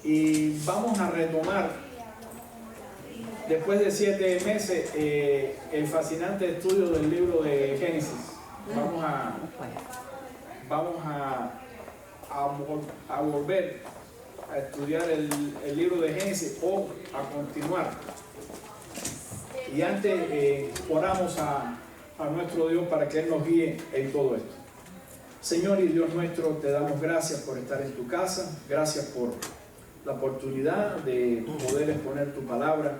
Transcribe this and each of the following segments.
y vamos a retomar después de 7 meses el fascinante estudio del libro de Génesis. Vamos a volver a estudiar el libro de Génesis o a continuar. Y antes oramos a nuestro Dios para que Él nos guíe en todo esto. Señor y Dios nuestro, te damos gracias por estar en tu casa, gracias por la oportunidad de poder exponer tu palabra.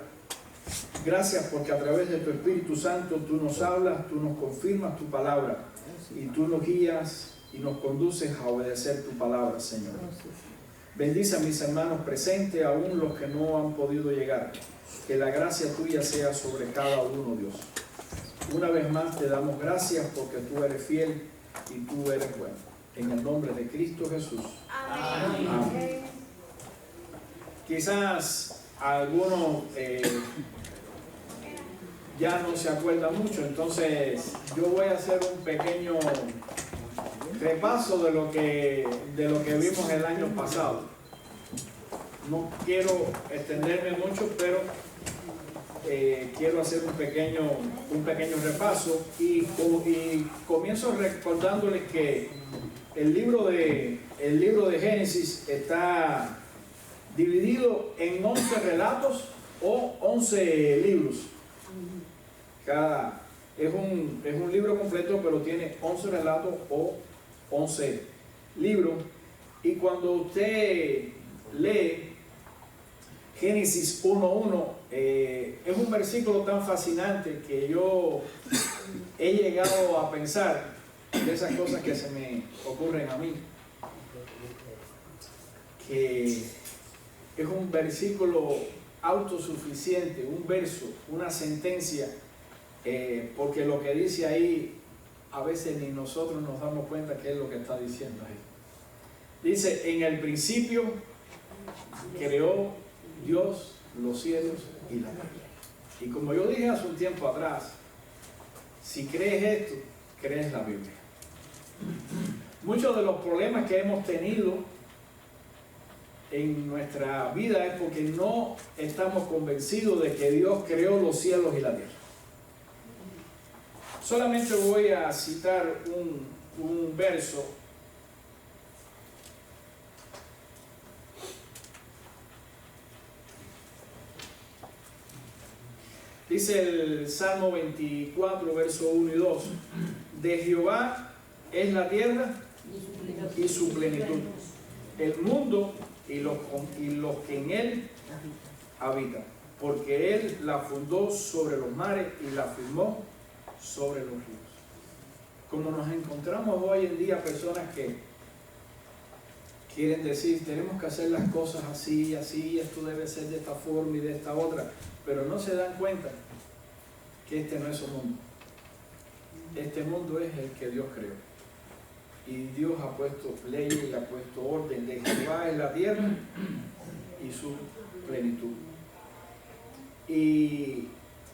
Gracias porque a través de tu Espíritu Santo tú nos hablas, tú nos confirmas tu palabra y tú nos guías y nos conduces a obedecer tu palabra, Señor. Bendice a mis hermanos presentes, aún los que no han podido llegar. Que la gracia tuya sea sobre cada uno, Dios. Una vez más te damos gracias porque tú eres fiel y tú eres bueno. En el nombre de Cristo Jesús. Amén. Amén. Quizás algunos ya no se acuerdan mucho, entonces yo voy a hacer un pequeño repaso de lo que vimos el año pasado. No quiero extenderme mucho, pero quiero hacer un pequeño repaso y comienzo recordándoles que el libro de Génesis está dividido en 11 relatos o 11 libros. Es un libro completo, pero tiene 11 relatos o 11 libros. Y cuando usted lee Génesis 1:1, es un versículo tan fascinante que yo he llegado a pensar de esas cosas que se me ocurren a mí, que es un versículo autosuficiente, un verso, una sentencia, porque lo que dice ahí a veces ni nosotros nos damos cuenta qué es lo que está diciendo ahí. Dice: en el principio creó Dios los cielos y la tierra. Y como yo dije hace un tiempo atrás, si crees esto, crees la Biblia. Muchos de los problemas que hemos tenido en nuestra vida es porque no estamos convencidos de que Dios creó los cielos y la tierra. Solamente voy a citar un verso. Dice el Salmo 24, verso 1 y 2: de Jehová es la tierra y su plenitud, el mundo y los que en él habitan, porque él la fundó sobre los mares y la firmó sobre los ríos. Como nos encontramos hoy en día personas que quieren decir: tenemos que hacer las cosas así, así, esto debe ser de esta forma y de esta otra, pero no se dan cuenta que este no es su mundo. Este mundo es el que Dios creó, y Dios ha puesto leyes y ha puesto orden. De Jehová es la tierra y su plenitud. Y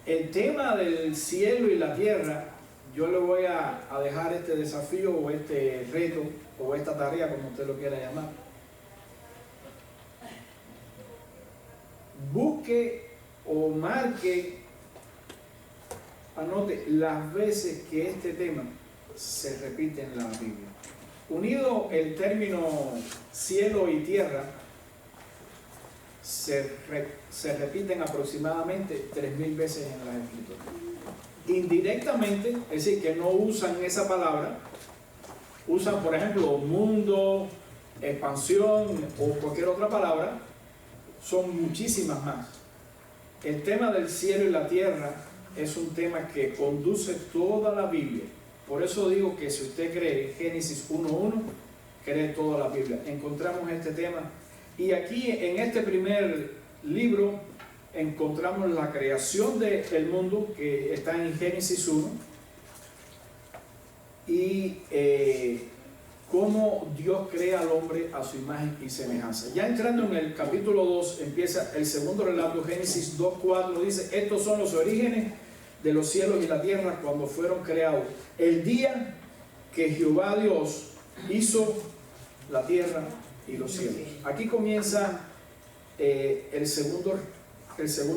el tema del cielo y la tierra, yo le voy a dejar este desafío o este reto o esta tarea, como usted lo quiera llamar. Busque o marque, anote las veces que este tema se repite en la Biblia. Unido el término cielo y tierra, se repiten aproximadamente 3.000 veces en las Escrituras. Indirectamente, es decir, que no usan esa palabra, usan, por ejemplo, mundo, expansión o cualquier otra palabra. Son muchísimas más. El tema del cielo y la tierra es un tema que conduce toda la Biblia. Por eso digo que si usted cree Génesis 1:1, cree toda la Biblia. Encontramos este tema. Y aquí en este primer libro encontramos la creación del mundo, que está en Génesis 1, y cómo Dios crea al hombre a su imagen y semejanza. Ya entrando en el capítulo 2, empieza el segundo relato. Génesis 2:4 dice: estos son los orígenes de los cielos y la tierra cuando fueron creados, el día que Jehová Dios hizo la tierra y los cielos. Aquí comienza el segundo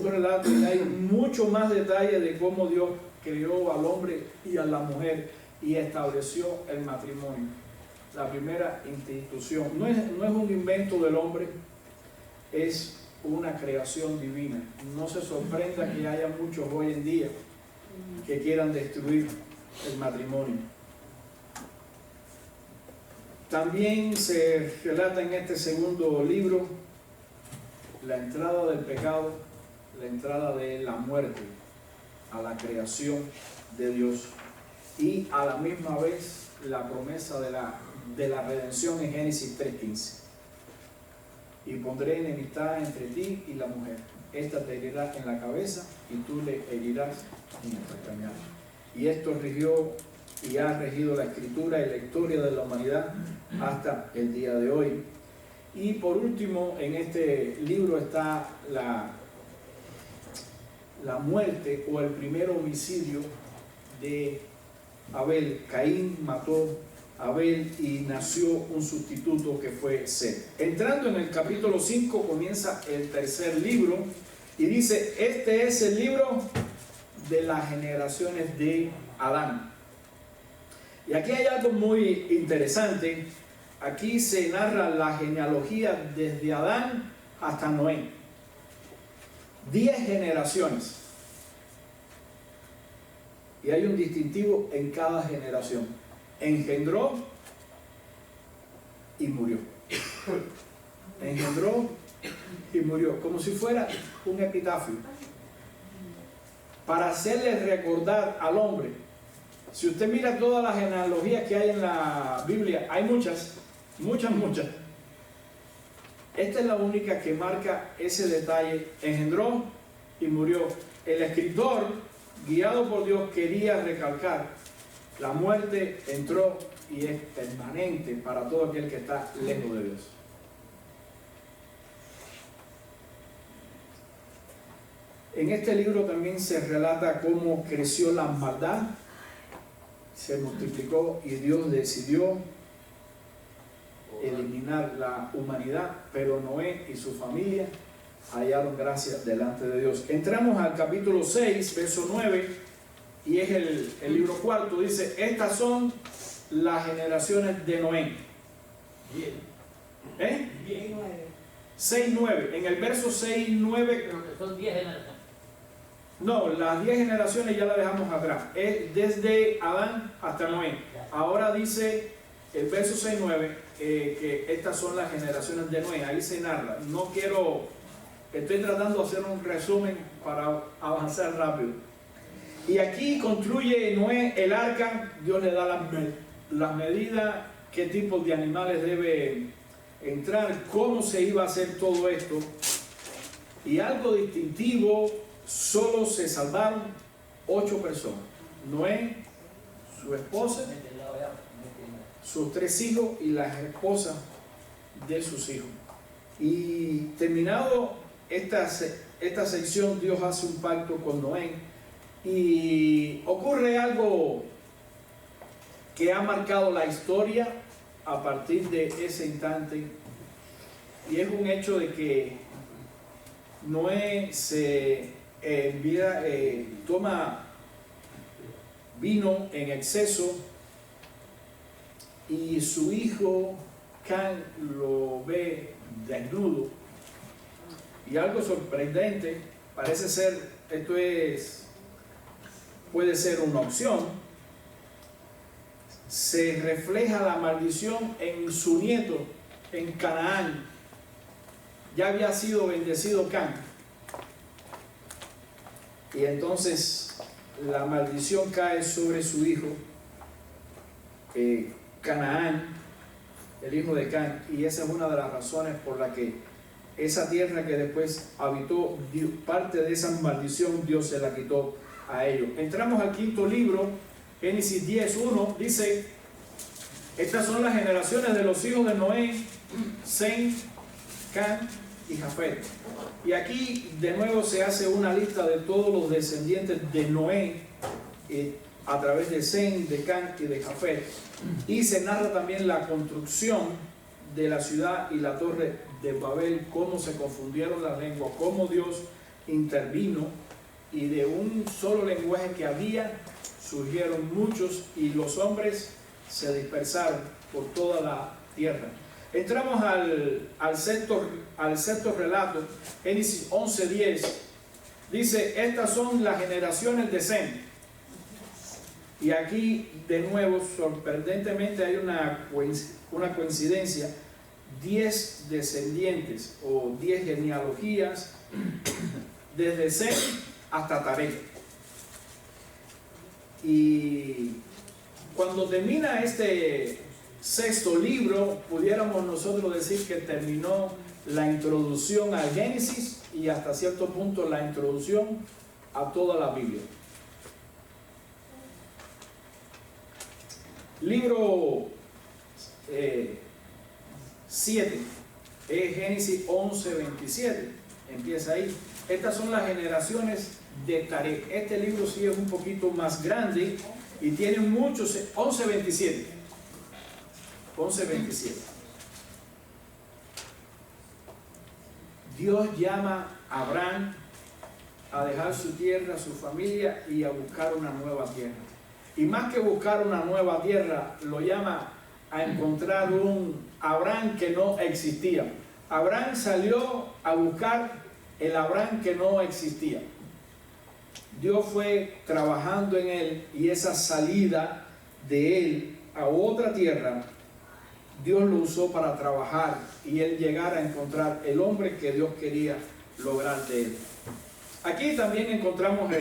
relato, y hay mucho más detalle de cómo Dios creó al hombre y a la mujer y estableció el matrimonio, la primera institución. No es un invento del hombre, es una creación divina. No se sorprenda que haya muchos hoy en día que quieran destruir el matrimonio. También se relata en este segundo libro la entrada del pecado, la entrada de la muerte a la creación de Dios, y a la misma vez la promesa de la redención en Génesis 3:15. Y pondré enemistad entre ti y la mujer, esta te herirá en la cabeza y tú le herirás en el calcañar. Y esto rigió y ha regido la escritura y la historia de la humanidad hasta el día de hoy. Y por último, en este libro está la muerte o el primer homicidio de Abel. Caín mató a Abel y nació un sustituto que fue Set. Entrando en el capítulo 5 comienza el tercer libro y dice: este es el libro de las generaciones de Adán. Y aquí hay algo muy interesante. Aquí se narra la genealogía desde Adán hasta Noé. 10 generaciones. Y hay un distintivo en cada generación. Engendró y murió. Engendró y murió. Como si fuera un epitafio. Para hacerle recordar al hombre. Si usted mira todas las genealogías que hay en la Biblia, hay muchas. Esta es la única que marca ese detalle: engendró y murió. El escritor, guiado por Dios, quería recalcar: la muerte entró y es permanente para todo aquel que está lejos de Dios. En este libro también se relata cómo creció la maldad, se multiplicó y Dios decidió eliminar la humanidad, pero Noé y su familia hallaron gracia delante de Dios. Entramos al capítulo 6, verso 9, y es el libro cuarto. Dice: estas son las generaciones de Noé. 6:9. En el verso 6:9. Son 10 generaciones. No, las 10 generaciones ya las dejamos atrás. Es desde Adán hasta Noé. Ahora dice el verso 6:9 que estas son las generaciones de Noé. Ahí se narra. Estoy tratando de hacer un resumen para avanzar rápido. Y aquí construye Noé el arca. Dios le da las medidas, qué tipo de animales debe entrar, cómo se iba a hacer todo esto. Y algo distintivo: solo se salvaron 8 personas. Noé, su esposa, sus 3 hijos y las esposas de sus hijos. Y terminado esta sección, Dios hace un pacto con Noé y ocurre algo que ha marcado la historia a partir de ese instante, y es un hecho de que Noé toma vino en exceso y su hijo Can lo ve desnudo, y algo sorprendente, parece ser, puede ser una opción, se refleja la maldición en su nieto, en Canaán. Ya había sido bendecido Can, y entonces la maldición cae sobre su hijo Canaán, el hijo de Can, y esa es una de las razones por la que esa tierra que después habitó, parte de esa maldición Dios se la quitó a ellos. Entramos al quinto libro, Génesis 10:1, dice: estas son las generaciones de los hijos de Noé, Sem, Can y Jafet. Y aquí de nuevo se hace una lista de todos los descendientes de Noé a través de Sem, de Can y de Jafet. Y se narra también la construcción de la ciudad y la torre de Babel, cómo se confundieron las lenguas, cómo Dios intervino y de un solo lenguaje que había surgieron muchos y los hombres se dispersaron por toda la tierra. Entramos al sexto relato, Génesis 11:10. Dice, estas son las generaciones de Sem. Y aquí de nuevo, sorprendentemente, hay una coincidencia, 10 descendientes o 10 genealogías desde Sem hasta Taré. Y cuando termina este sexto libro, pudiéramos nosotros decir que terminó la introducción al Génesis y hasta cierto punto la introducción a toda la Biblia. Libro 7 es Génesis 11:27, empieza ahí. Estas son las generaciones de Taré. Este libro sí es un poquito más grande y tiene muchos. 11:27. Dios llama a Abraham a dejar su tierra, su familia y a buscar una nueva tierra. Y más que buscar una nueva tierra, lo llama a encontrar un Abraham que no existía. Abraham salió a buscar el Abraham que no existía. Dios fue trabajando en él y esa salida de él a otra tierra, Dios lo usó para trabajar y él llegar a encontrar el hombre que Dios quería lograr de él. Aquí también encontramos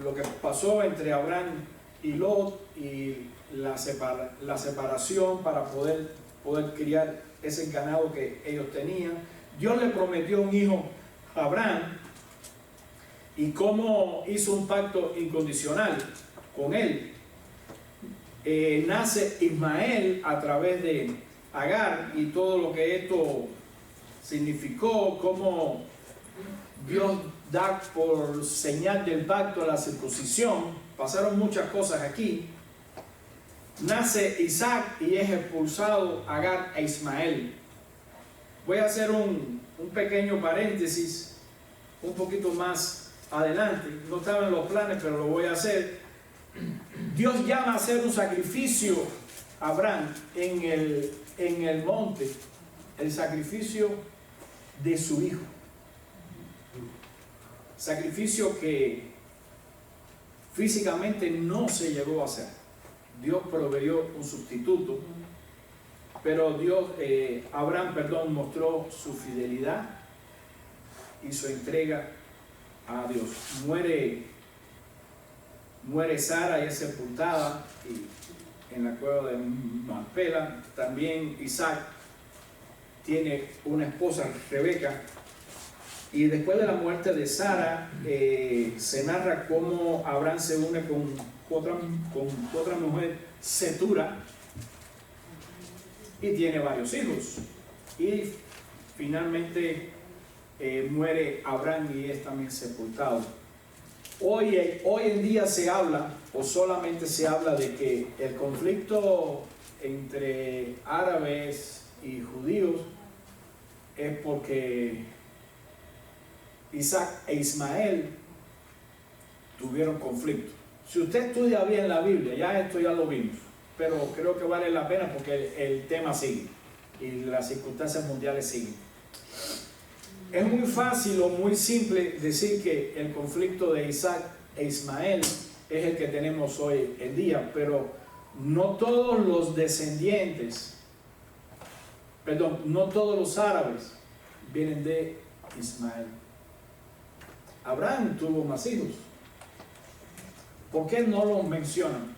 lo que pasó entre Abraham y Lot y la separación para poder criar ese ganado que ellos tenían. Dios le prometió un hijo a Abraham y cómo hizo un pacto incondicional con él. Nace Ismael a través de Agar y todo lo que esto significó, cómo Dios da por señal del pacto la circuncisión. Pasaron muchas cosas aquí. Nace Isaac y es expulsado Agar e Ismael. Voy a hacer un pequeño paréntesis un poquito más adelante. No estaba en los planes, pero lo voy a hacer. Dios llama a hacer un sacrificio a Abraham en el monte, el sacrificio de su hijo. Sacrificio que físicamente no se llegó a hacer. Dios proveyó un sustituto, pero Abraham mostró su fidelidad y su entrega a Dios. Muere Sara y es sepultada en la cueva de Macpela. También Isaac tiene una esposa, Rebeca. Y después de la muerte de Sara, se narra cómo Abraham se une con otra mujer, Cetura, y tiene varios hijos. Y finalmente muere Abraham y es también sepultado. Hoy en día se habla, o solamente se habla, de que el conflicto entre árabes y judíos es porque Isaac e Ismael tuvieron conflicto. Si usted estudia bien la Biblia, esto ya lo vimos, pero creo que vale la pena porque el tema sigue y las circunstancias mundiales siguen. Es muy fácil o muy simple decir que el conflicto de Isaac e Ismael es el que tenemos hoy en día, pero no todos los no todos los árabes vienen de Ismael. Abraham tuvo más hijos. ¿Por qué no los mencionan?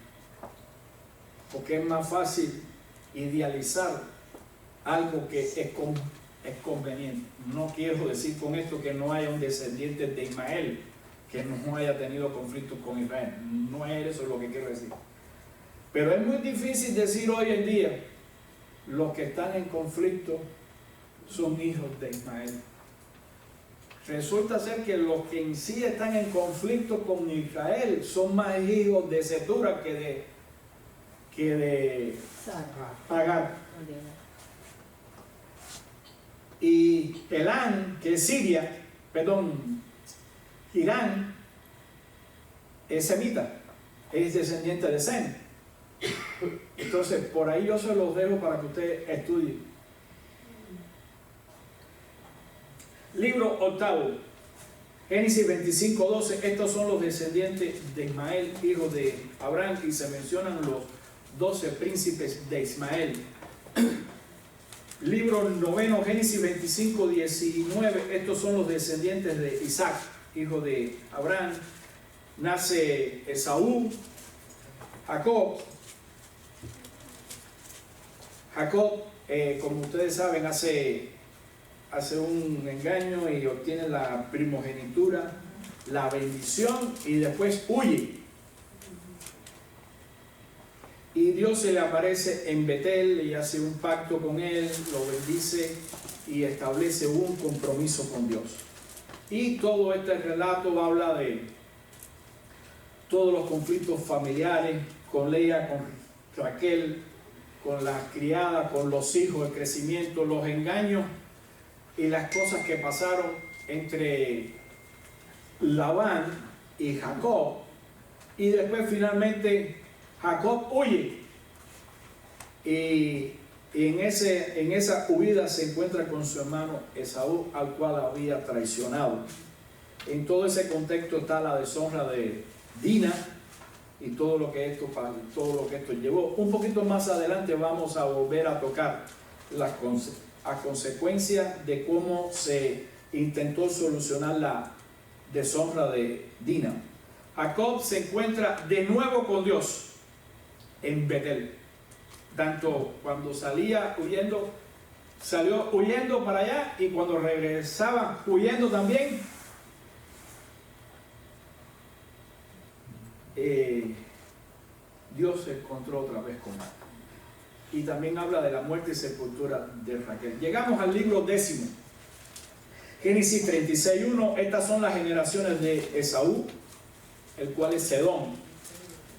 Porque es más fácil idealizar algo que es conveniente. No quiero decir con esto que no haya un descendiente de Ismael que no haya tenido conflictos con Israel. No es eso lo que quiero decir. Pero es muy difícil decir hoy en día los que están en conflicto son hijos de Ismael. Resulta ser que los que en sí están en conflicto con Israel son más hijos de Cetura que de Agar. Y Elán, que es Siria, perdón, Irán, es semita, es descendiente de Sem. Entonces, por ahí yo se los dejo para que usted estudie. Libro octavo, Génesis 25:12. Estos son los descendientes de Ismael, hijo de Abraham, y se mencionan los 12 príncipes de Ismael. Libro noveno, Génesis 25:19. Estos son los descendientes de Isaac, hijo de Abraham. Nace Esaú, Jacob. Jacob, como ustedes saben, hace un engaño y obtiene la primogenitura, la bendición, y después huye. Y Dios se le aparece en Betel y hace un pacto con él, lo bendice y establece un compromiso con Dios. Y todo este relato habla de todos los conflictos familiares con Lea, con Raquel, con la criada, con los hijos, el crecimiento, los engaños y las cosas que pasaron entre Labán y Jacob. Y después finalmente Jacob huye y en esa huida se encuentra con su hermano Esaú, al cual había traicionado. En todo ese contexto está la deshonra de Dina y todo lo que esto llevó. Un poquito más adelante vamos a volver a tocar las consecuencias de cómo se intentó solucionar la deshonra de Dina. Jacob se encuentra de nuevo con Dios en Betel. Tanto cuando salió huyendo para allá, y cuando regresaba huyendo también. Dios se encontró otra vez con él. Y también habla de la muerte y sepultura de Raquel. Llegamos al libro décimo, Génesis 36:1. Estas son las generaciones de Esaú, el cual es Sedón.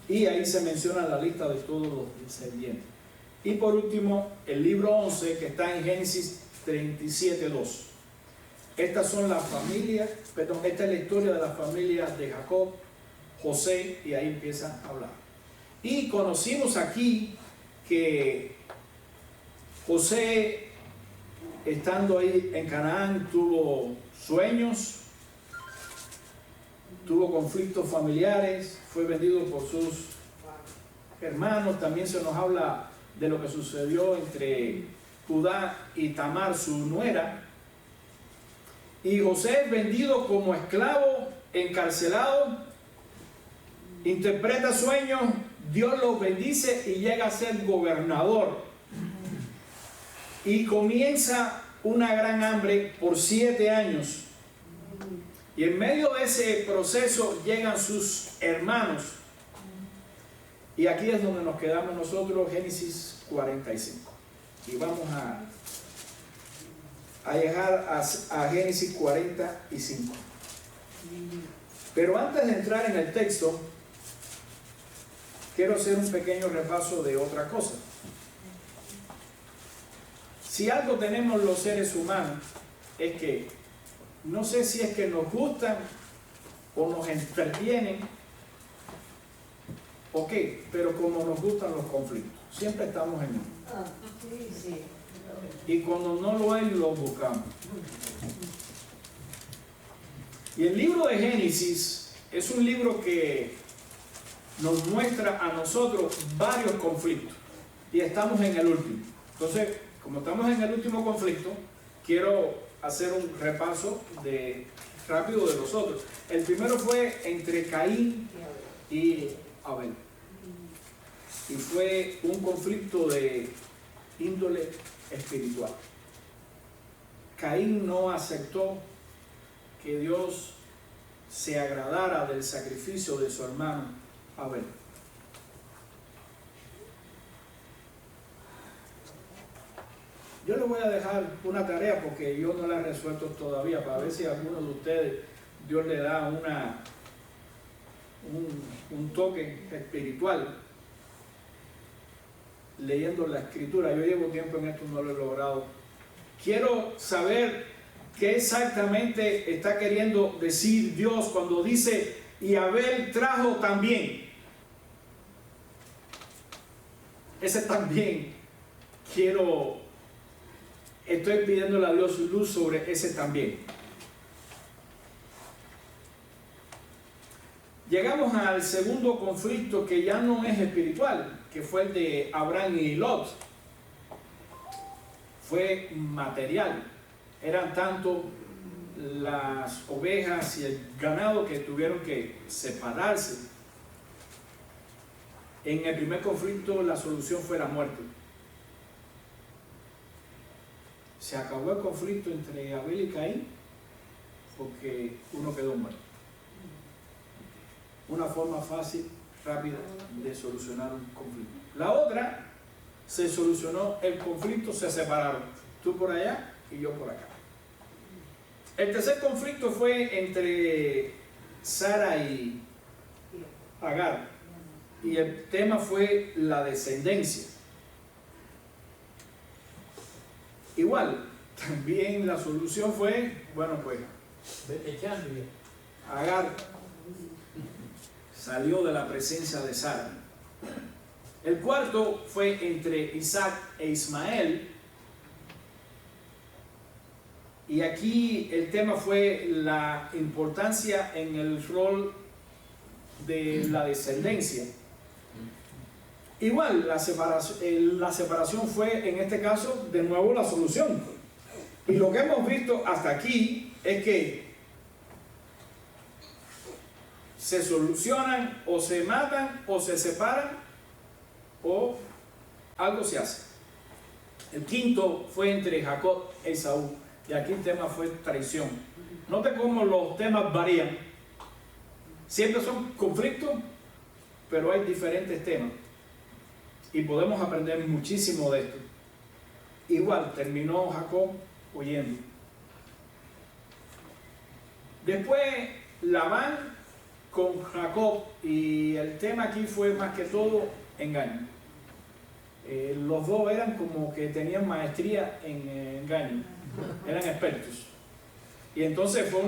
Y ahí se menciona la lista de todos los descendientes. Y por último, el libro 11, que está en Génesis 37:2. Estas son las familias, perdón, esta es la historia de las familias de Jacob, José, y ahí empieza a hablar. Y conocimos aquí que José, estando ahí en Canaán, tuvo sueños, tuvo conflictos familiares, fue vendido por sus hermanos. También se nos habla de lo que sucedió entre Judá y Tamar, su nuera. Y José es vendido como esclavo, encarcelado, interpreta sueños, Dios lo bendice y llega a ser gobernador. Y comienza una gran hambre por 7 años. Y en medio de ese proceso llegan sus hermanos. Y aquí es donde nos quedamos nosotros, Génesis 45. Y vamos a llegar a Génesis 45. Pero antes de entrar en el texto, quiero hacer un pequeño repaso de otra cosa. Si algo tenemos los seres humanos, es que no sé si es que nos gustan o nos entretienen o qué, pero como nos gustan los conflictos, siempre estamos en uno. Y cuando no lo hay, lo buscamos. Y el libro de Génesis es un libro que nos muestra a nosotros varios conflictos. Y estamos en el último. Entonces, como estamos en el último conflicto, quiero hacer un repaso rápido de los otros. El primero fue entre Caín y Abel. Y fue un conflicto de índole espiritual. Caín no aceptó que Dios se agradara del sacrificio de su hermano Abel. Yo les voy a dejar una tarea porque yo no la he resuelto todavía, para ver si a alguno de ustedes Dios le da un toque espiritual leyendo la escritura. Yo llevo tiempo en esto, no lo he logrado quiero saber qué exactamente está queriendo decir Dios cuando dice, y Abel trajo también. Ese también estoy pidiéndole a Dios luz sobre ese también. Llegamos al segundo conflicto, que ya no es espiritual, que fue el de Abraham y Lot. Fue material. Eran tanto las ovejas y el ganado que tuvieron que separarse. En el primer conflicto la solución fue la muerte. Se acabó el conflicto entre Abel y Caín porque uno quedó muerto. Una forma fácil, rápida de solucionar un conflicto. La otra, se solucionó el conflicto, se separaron. Tú por allá y yo por acá. El tercer conflicto fue entre Sara y Agar. Y el tema fue la descendencia. Igual, también la solución fue, bueno pues, Agar salió de la presencia de Sara. El cuarto fue entre Isaac e Ismael. Y aquí el tema fue la importancia en el rol de la descendencia. Igual, la separación fue, en este caso, de nuevo la solución. Y lo que hemos visto hasta aquí es que se solucionan, o se matan, o se separan, o algo se hace. El quinto fue entre Jacob e Esaú. Y aquí el tema fue traición. Note cómo los temas varían. Siempre son conflictos, pero hay diferentes temas. Y podemos aprender muchísimo de esto. Igual terminó Jacob huyendo. Después Labán con Jacob, y el tema aquí fue más que todo engaño. Los dos eran como que tenían maestría en engaño, eran expertos. Y entonces fue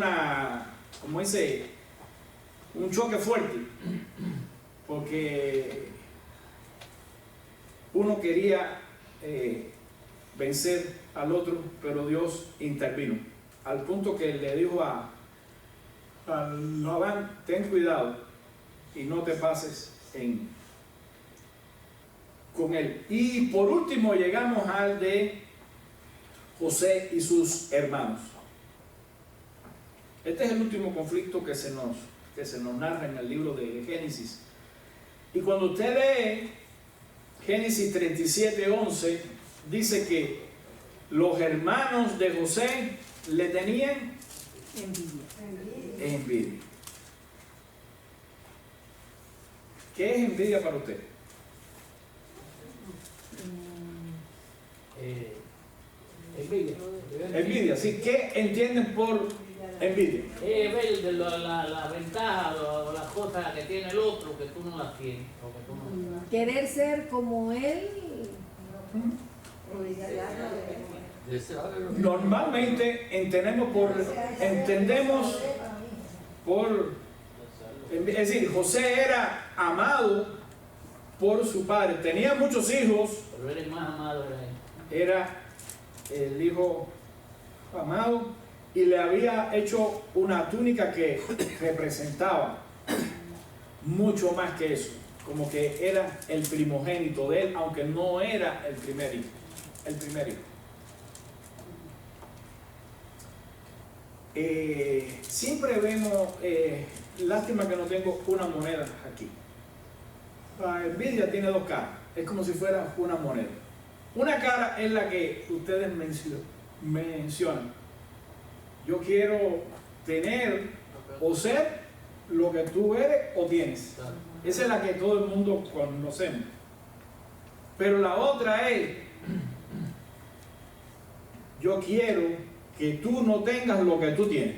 como dice, un choque fuerte, porque uno quería vencer al otro, pero Dios intervino, al punto que le dijo a Labán, ten cuidado y no te pases con él. Y por último llegamos al de José y sus hermanos. Este es el último conflicto que se nos narra en el libro de Génesis. Y cuando usted lee Génesis 37:11, dice que los hermanos de José le tenían envidia. ¿Qué es envidia para usted? Envidia, ¿sí? ¿Qué entienden por envidia? Ver de la ventaja o las cosas que tiene el otro que tú no las tienes. O que tú no... Querer ser como él. Normalmente entendemos por, es decir, José era amado por su padre, tenía muchos hijos, pero el más amado era él. Era el hijo amado, y le había hecho una túnica que representaba mucho más que eso, como que era el primogénito de él, aunque no era el primer hijo. Siempre vemos, lástima que no tengo una moneda aquí. La envidia tiene dos caras, es como si fuera una moneda. Una cara es la que ustedes mencionan. Yo quiero tener o ser lo que tú eres o tienes. Esa es la que todo el mundo conocemos. Pero la otra es, yo quiero que tú no tengas lo que tú tienes.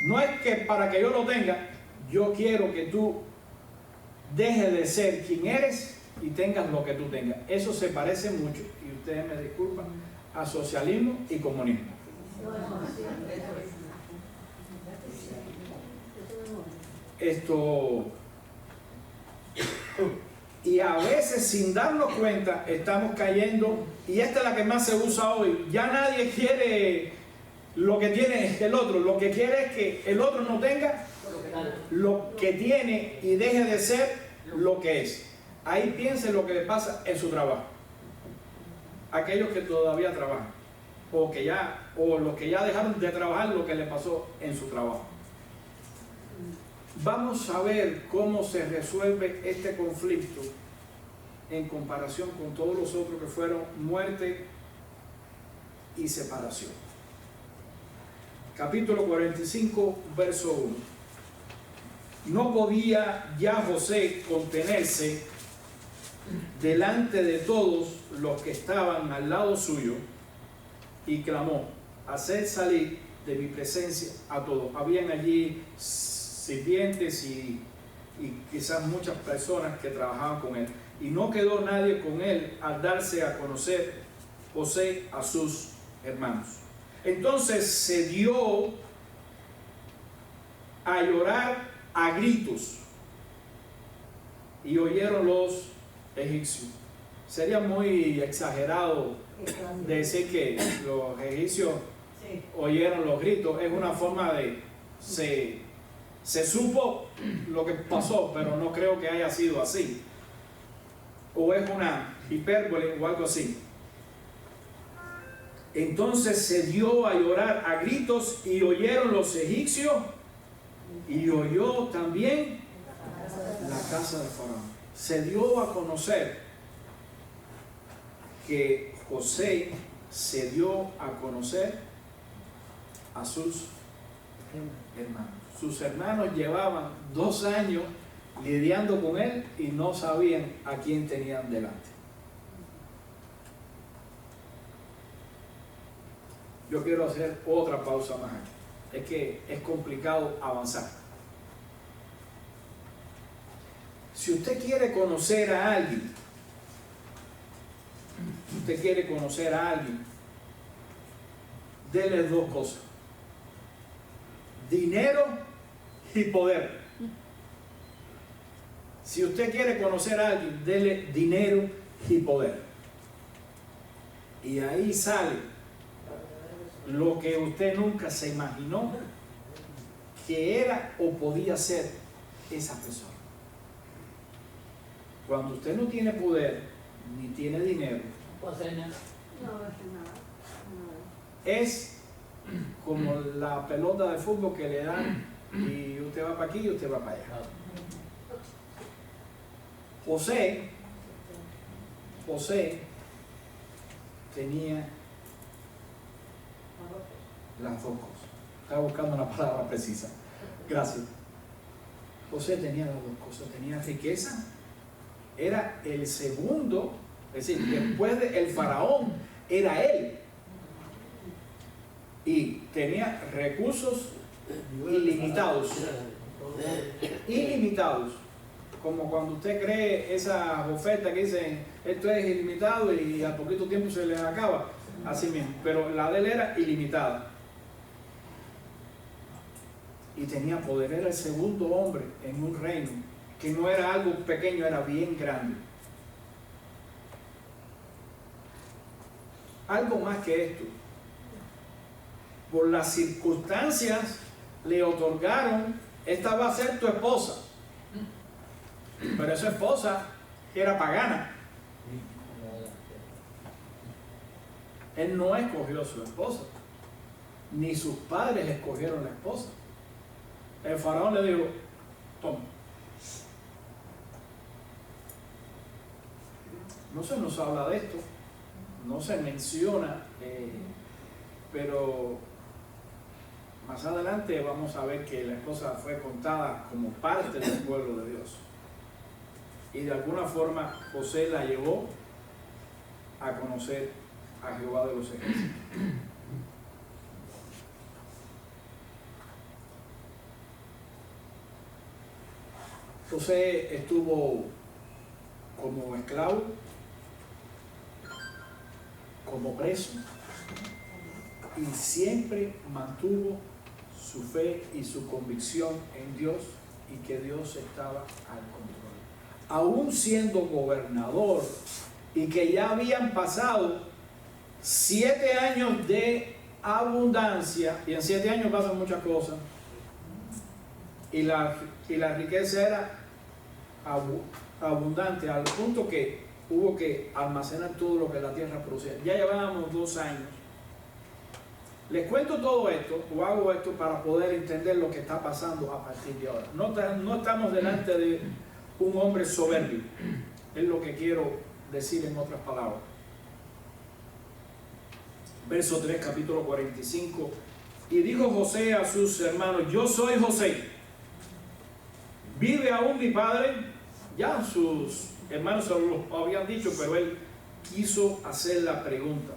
No es que para que yo lo tenga, yo quiero que tú dejes de ser quien eres y tengas lo que tú tengas. Eso se parece mucho, y ustedes me disculpan, a socialismo y comunismo. Y a veces sin darnos cuenta estamos cayendo, y esta es la que más se usa hoy. Ya nadie quiere lo que tiene el otro, lo que quiere es que el otro no tenga lo que tiene y deje de ser lo que es. Ahí piense lo que le pasa en su trabajo. Aquellos que todavía trabajan, o los que ya dejaron de trabajar, lo que le pasó en su trabajo. Vamos a ver cómo se resuelve este conflicto en comparación con todos los otros que fueron muerte y separación. Capítulo 45, verso 1. No podía ya José contenerse delante de todos los que estaban al lado suyo y clamó: haced salir de mi presencia a todos. Habían allí sirvientes y quizás muchas personas que trabajaban con él, y no quedó nadie con él al darse a conocer José a sus hermanos. Entonces se dio a llorar a gritos, y oyeron los egipcios. Sería muy exagerado decir que los egipcios oyeron los gritos. Es una forma de se supo lo que pasó, pero no creo que haya sido así, o es una hipérbole o algo así. Entonces se dio a llorar a gritos, y oyeron los egipcios, y oyó también la casa de Faraón. Se dio a conocer que José se dio a conocer a sus hermanos. Sus hermanos llevaban 2 años lidiando con él y no sabían a quién tenían delante. Yo quiero hacer otra pausa más aquí. Es que es complicado avanzar. Si usted quiere conocer a alguien, dele 2 cosas: dinero y poder. Si usted quiere conocer a alguien, dele dinero y poder. Y ahí sale lo que usted nunca se imaginó que era o podía ser esa persona. Cuando usted no tiene poder ni tiene dinero, es como la pelota de fútbol que le dan y usted va para aquí y usted va para allá. José tenía las 2 cosas. Estaba buscando una palabra precisa. Gracias. José tenía las 2 cosas. Tenía riqueza. Era el segundo, es decir, después del faraón, era él. Y tenía recursos ilimitados. Ilimitados. Como cuando usted cree esas ofertas que dicen esto es ilimitado y a poquito tiempo se les acaba. Así mismo. Pero la de él era ilimitada. Y tenía poder. Era el segundo hombre en un reino que no era algo pequeño, era bien grande. Algo más que esto: por las circunstancias le otorgaron: esta va a ser tu esposa. Pero esa esposa era pagana. Él no escogió a su esposa, ni sus padres escogieron la esposa. El faraón le dijo: toma. No se nos habla de esto, no se menciona, pero más adelante vamos a ver que la esposa fue contada como parte del pueblo de Dios. Y de alguna forma José la llevó a conocer a Jehová de los ejércitos. José estuvo como esclavo, como preso, y siempre mantuvo su fe y su convicción en Dios y que Dios estaba al control. Aún siendo gobernador y que ya habían pasado 7 años de abundancia, y en 7 años pasan muchas cosas, y la riqueza era abundante al punto que hubo que almacenar todo lo que la tierra producía. Ya llevábamos 2 años. Les cuento todo esto, o hago esto para poder entender lo que está pasando a partir de ahora. No estamos delante de un hombre soberbio, es lo que quiero decir en otras palabras. Verso 3, capítulo 45. Y dijo José a sus hermanos: yo soy José. ¿Vive aún mi padre? Ya sus hermanos se lo habían dicho, pero él quiso hacer la pregunta.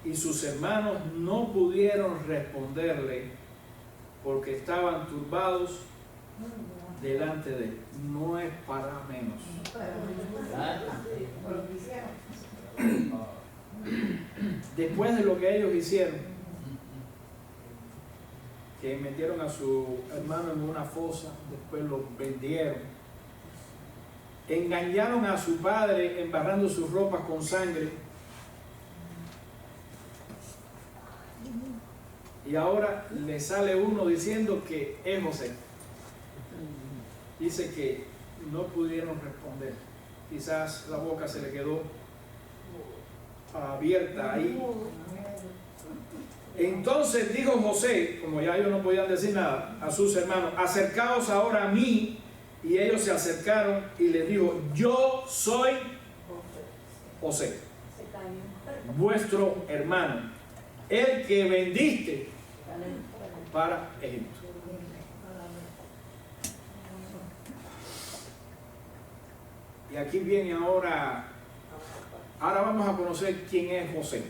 Y sus hermanos no pudieron responderle porque estaban turbados delante de él. No es para menos. Después de lo que ellos hicieron, que metieron a su hermano en una fosa, después lo vendieron, engañaron a su padre embarrando sus ropas con sangre, y ahora le sale uno diciendo que es José. Dice que no pudieron responder. Quizás la boca se le quedó abierta ahí. Entonces dijo José, como ya ellos no podían decir nada, a sus hermanos: acercaos ahora a mí. Y ellos se acercaron y les dijo: yo soy José, vuestro hermano, el que vendiste para Egipto. Y aquí viene ahora vamos a conocer quién es José.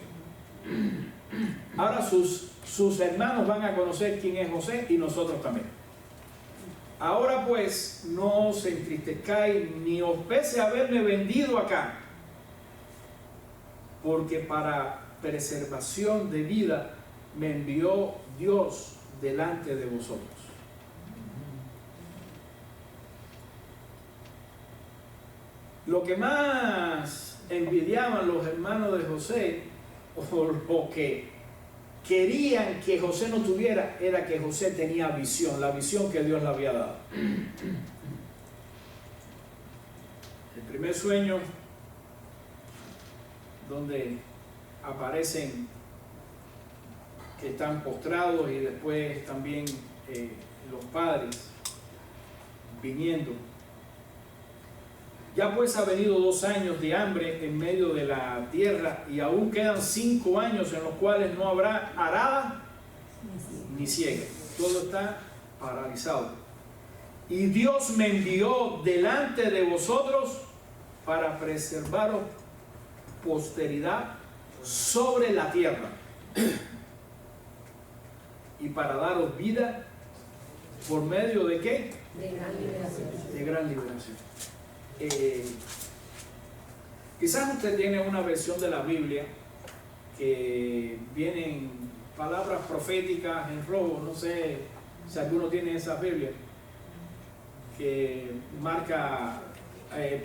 Ahora sus hermanos van a conocer quién es José y nosotros también. Ahora pues, no os entristezcáis ni os pese haberme vendido acá, porque para preservación de vida me envió Dios delante de vosotros. Lo que más envidiaban los hermanos de José, o lo que querían que José no tuviera, era que José tenía visión, la visión que Dios le había dado. El primer sueño, donde aparecen que están postrados, y después también los padres viniendo. Ya pues ha venido 2 años de hambre en medio de la tierra, y aún quedan 5 años en los cuales no habrá arada ni siega. Todo está paralizado. Y Dios me envió delante de vosotros para preservaros posteridad sobre la tierra y para daros vida por medio de ¿qué? De gran liberación. De gran liberación. Quizás usted tiene una versión de la Biblia que vienen palabras proféticas en rojo. No sé si alguno tiene esa Biblia que marca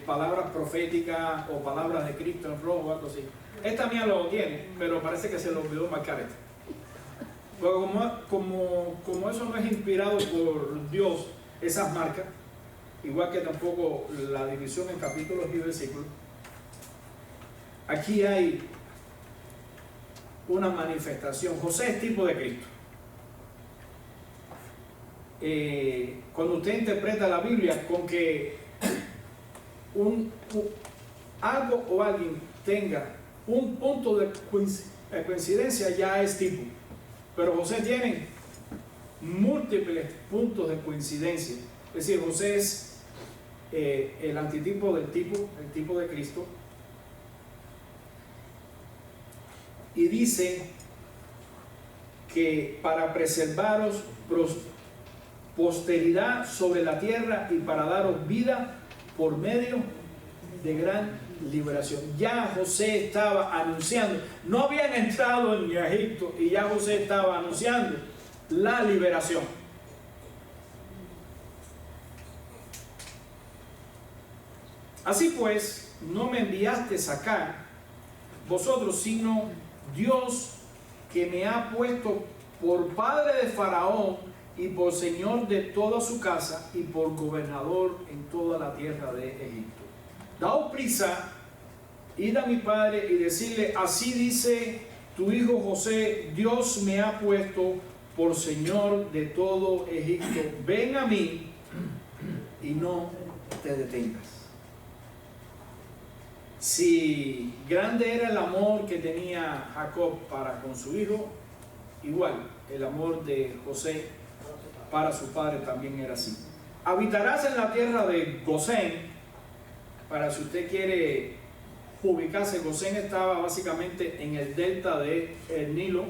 palabras proféticas o palabras de Cristo en rojo o algo así. Esta mía lo tiene, pero parece que se lo olvidó marcar esto. Pero como eso no es inspirado por Dios, esas marcas, igual que tampoco la división en capítulos y versículos, aquí hay una manifestación. José es tipo de Cristo. Cuando usted interpreta la Biblia, con que algo o alguien tenga un punto de coincidencia, ya es tipo. Pero José tiene múltiples puntos de coincidencia. Es decir, José es el antitipo del tipo, el tipo de Cristo. Y dice que para preservaros posteridad sobre la tierra y para daros vida por medio de gran liberación. Ya José estaba anunciando, no habían entrado en Egipto y ya José estaba anunciando la liberación. Así pues, no me enviaste acá vosotros, sino Dios, que me ha puesto por padre de Faraón y por señor de toda su casa y por gobernador en toda la tierra de Egipto. Daos prisa, id a mi padre y decirle, así dice tu hijo José, Dios me ha puesto por señor de todo Egipto. Ven a mí y no te detengas. Si grande era el amor que tenía Jacob para con su hijo, igual el amor de José para su padre también era así. Habitarás en la tierra de Gosén. Para si usted quiere ubicarse, Gosén estaba básicamente en el delta del Nilo,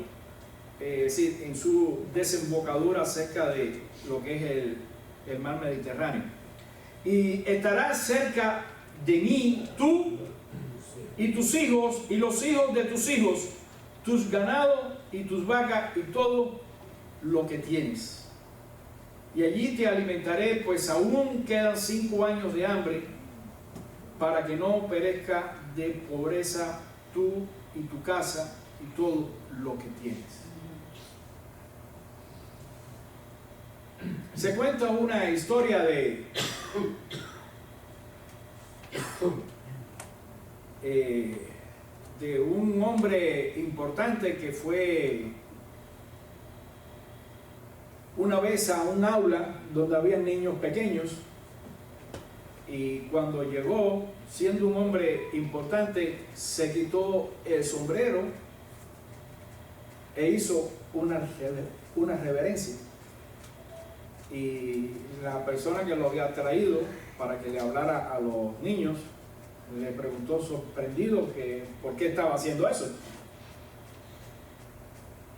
es decir, en su desembocadura cerca de lo que es el mar Mediterráneo. Y estarás cerca de mí, tú y tus hijos y los hijos de tus hijos, tus ganados y tus vacas y todo lo que tienes. Y allí te alimentaré, pues aún quedan 5 años de hambre, para que no perezca de pobreza tú y tu casa y todo lo que tienes. Se cuenta una historia de un hombre importante que fue una vez a un aula donde había niños pequeños, y cuando llegó, siendo un hombre importante, se quitó el sombrero e hizo una reverencia. Y la persona que lo había traído para que le hablara a los niños le preguntó sorprendido que por qué estaba haciendo eso.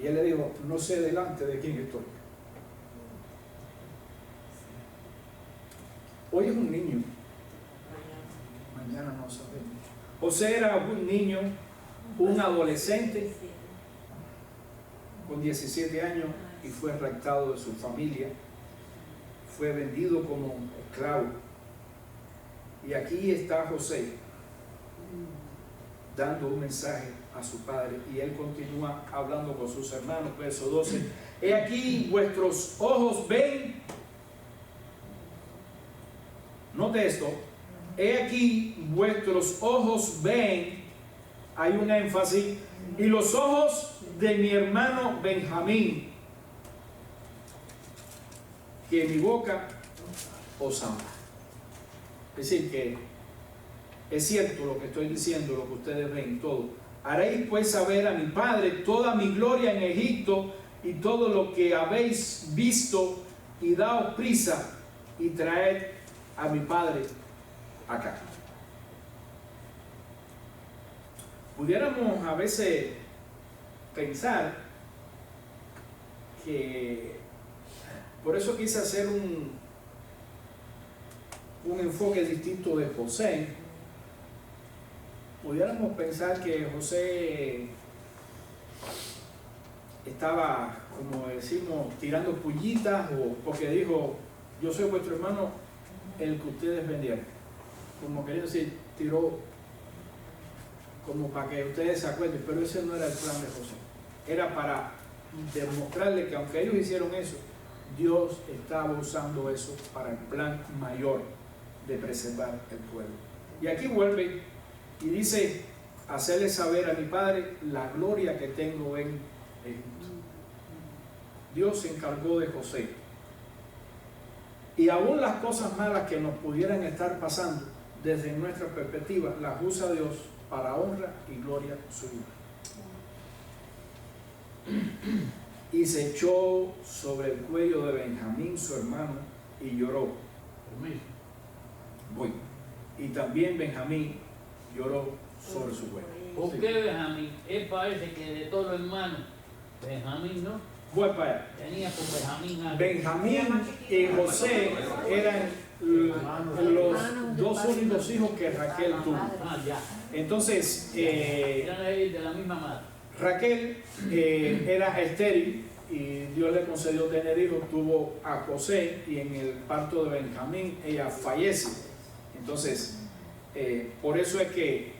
Y él le dijo, no sé delante de quién estoy. Hoy es un niño, mañana no sabemos. José era un niño, un adolescente con 17 años, y fue raptado de su familia, fue vendido como esclavo. Y aquí está José dando un mensaje a su padre, y él continúa hablando con sus hermanos. Verso 12: he aquí vuestros ojos ven. Note esto: he aquí vuestros ojos ven, hay un énfasis, y los ojos de mi hermano Benjamín, que mi boca os ama. Es decir, que es cierto lo que estoy diciendo, lo que ustedes ven, todo. Haréis pues saber a mi padre toda mi gloria en Egipto y todo lo que habéis visto, y daos prisa y traed a mi padre acá. Pudiéramos a veces pensar que, por eso quise hacer un enfoque distinto de José. Pudiéramos pensar que José estaba, como decimos, tirando pullitas, o porque dijo, yo soy vuestro hermano, el que ustedes vendieron. Como quería decir, tiró como para que ustedes se acuerden, pero ese no era el plan de José. Era para demostrarle que aunque ellos hicieron eso, Dios estaba usando eso para el plan mayor de preservar el pueblo. Y aquí vuelve y dice, hacerle saber a mi padre la gloria que tengo en Egipto. Dios se encargó de José. Y aún las cosas malas que nos pudieran estar pasando, desde nuestra perspectiva, las usa Dios para honra y gloria suya. Y se echó sobre el cuello de Benjamín, su hermano, y lloró. Voy. Y también Benjamín lloró sobre su cuello. ¿Por qué Benjamín? Él parece que de todos los hermanos, Benjamín no. voy para allá. Tenía con Benjamín algo. Benjamín y José eran los dos únicos hijos que Raquel tuvo. Ah, ya. Entonces, Eran de la misma madre. Raquel era estéril y Dios le concedió tener hijos, tuvo a José y en el parto de Benjamín ella fallece. Entonces, por eso es que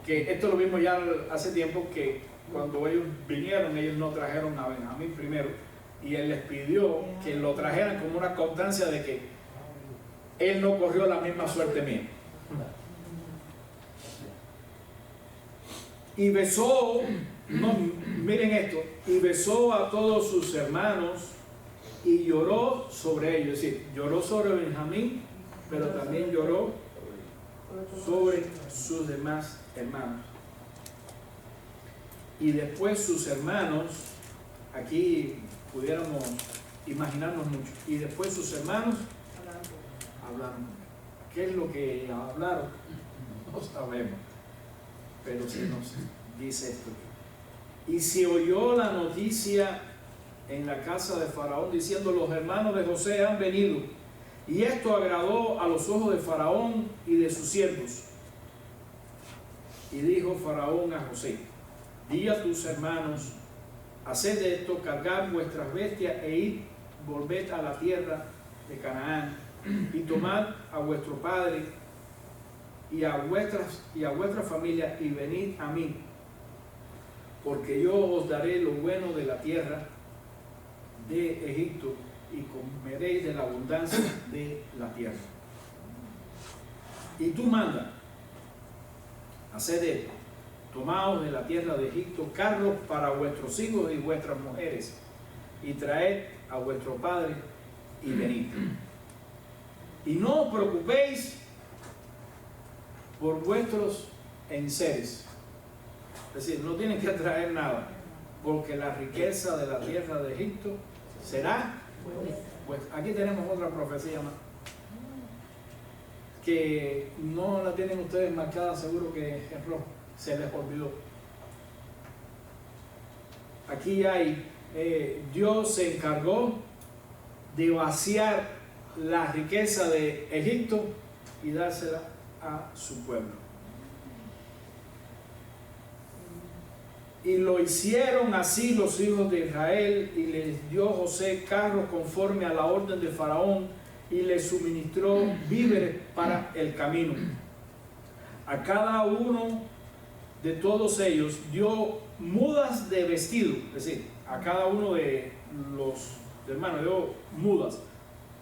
esto lo vimos ya hace tiempo, que cuando ellos vinieron, ellos no trajeron a Benjamín primero y él les pidió que lo trajeran como una constancia de que él no corrió la misma suerte mía. Y besó, no, miren esto, y besó a todos sus hermanos y lloró sobre ellos. Es decir, lloró sobre Benjamín, pero también lloró sobre sus demás hermanos. Y después sus hermanos, aquí pudiéramos imaginarnos mucho, y después sus hermanos hablaron. ¿Qué es lo que hablaron? No sabemos, pero sí nos dice esto. Y se oyó la noticia en la casa de Faraón diciendo: los hermanos de José han venido. Y esto agradó a los ojos de Faraón y de sus siervos. Y dijo Faraón a José: di a tus hermanos, haced esto, cargad vuestras bestias e id, volved a la tierra de Canaán, y tomad a vuestro padre y a vuestra familia, y venid a mí, porque yo os daré lo bueno de la tierra de Egipto, y comeréis de la abundancia de la tierra. Y tú manda, haced esto: tomaos de la tierra de Egipto carros para vuestros hijos y vuestras mujeres, y traed a vuestro padre y venid. Y no os preocupéis por vuestros enseres. Es decir, no tienen que traer nada, porque la riqueza de la tierra de Egipto será. Pues aquí tenemos otra profecía más, que no la tienen ustedes marcada, seguro que en rojo, se les olvidó. Aquí hay, Dios se encargó de vaciar la riqueza de Egipto y dársela a su pueblo. Y lo hicieron así los hijos de Israel, y les dio José carros conforme a la orden de Faraón, y les suministró víveres para el camino. A cada uno de todos ellos dio mudas de vestido, es decir, a cada uno de los hermanos dio mudas,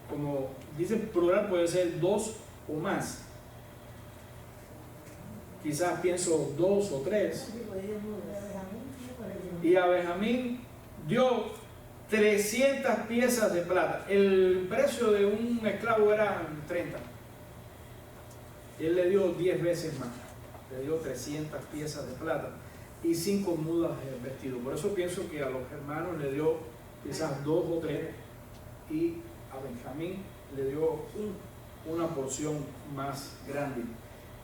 como dice plural, puede ser dos o más. Quizás pienso 2 o 3. Y a Benjamín dio 300 piezas de plata. El precio de un esclavo era 30. Él le dio 10 veces más. Le dio 300 piezas de plata y 5 mudas de vestido. Por eso pienso que a los hermanos le dio quizás 2 o 3, y a Benjamín le dio una porción más grande.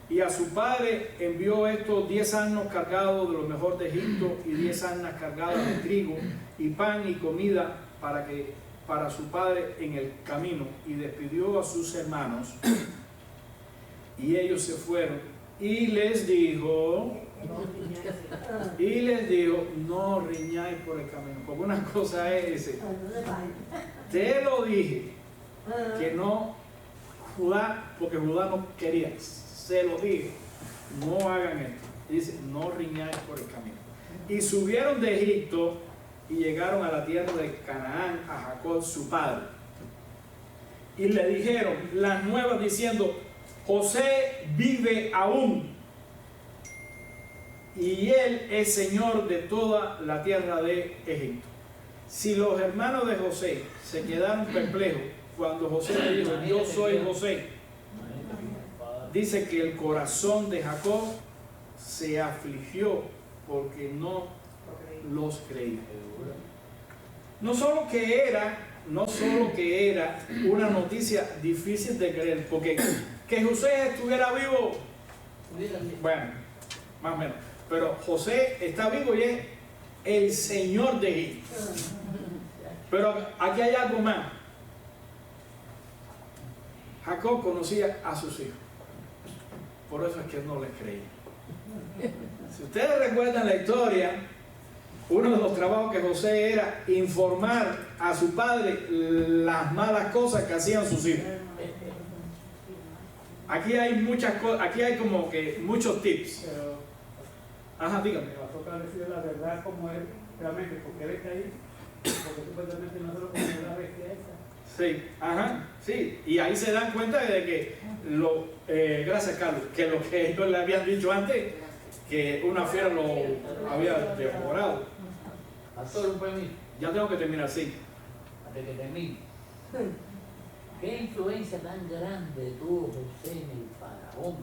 Y a su padre envió estos 10 asnos cargados de lo mejor de Egipto, y 10 asnas cargadas de trigo y pan y comida para su padre en el camino. Y despidió a sus hermanos, y ellos se fueron. Y les dijo, no riñáis por el camino. Porque una cosa es ese: te lo dije que no, Judá, porque Judá no quería. Se lo dije, no hagan esto. Dice, no riñáis por el camino. Y subieron de Egipto y llegaron a la tierra de Canaán, a Jacob su padre. Y le dijeron las nuevas diciendo: José vive aún, y él es señor de toda la tierra de Egipto. Si los hermanos de José se quedaron perplejos cuando José le dijo: yo soy José, dice que el corazón de Jacob se afligió porque no los creía. No solo que era una noticia difícil de creer, porque que José estuviera vivo, bueno, más o menos, pero José está vivo y es el Señor de Egipto. Pero aquí hay algo más. Jacob conocía a sus hijos. Por eso es que él no les creía. Si ustedes recuerdan la historia, uno de los trabajos que José era informar a su padre las malas cosas que hacían sus hijos. Aquí hay muchas cosas, aquí hay como que muchos tips. Pero Ajá, dígame. me va a tocar decir la verdad como es realmente, porque él está ahí, porque supuestamente nosotros como la bestia esa. Sí, ajá, sí. Y ahí se dan cuenta de que gracias Carlos, que lo que ellos le habían dicho antes, que una fiera lo había devorado. Pastor, un permiso, Ya tengo que terminar, sí. antes que termine. ¿Qué influencia tan grande tuvo José en el faraón?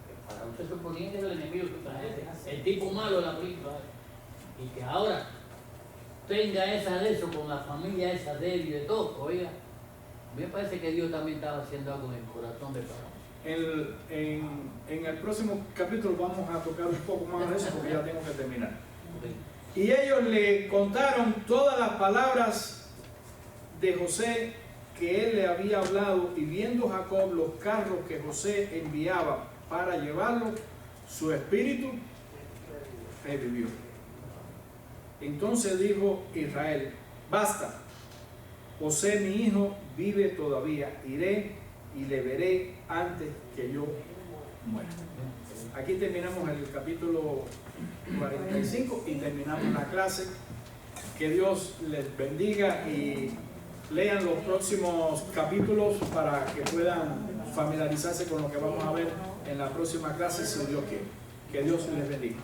El faraón se suponía que era el enemigo que trae, el tipo malo de la película. Y que ahora tenga esa de eso con la familia esa de él y de todo, oiga. A mí me parece que Dios también estaba haciendo algo en el corazón del faraón. En el próximo capítulo vamos a tocar un poco más de eso porque ya tengo que terminar. Ok. Y ellos le contaron todas las palabras de José que él le había hablado, y viendo Jacob los carros que José enviaba para llevarlo, su espíritu revivió. Entonces dijo Israel: basta, José mi hijo vive todavía, iré y le veré antes que yo muera. Aquí terminamos el capítulo 45 y terminamos la clase. Que Dios les bendiga y lean los próximos capítulos para que puedan familiarizarse con lo que vamos a ver en la próxima clase, si Dios quiere. Que Dios les bendiga.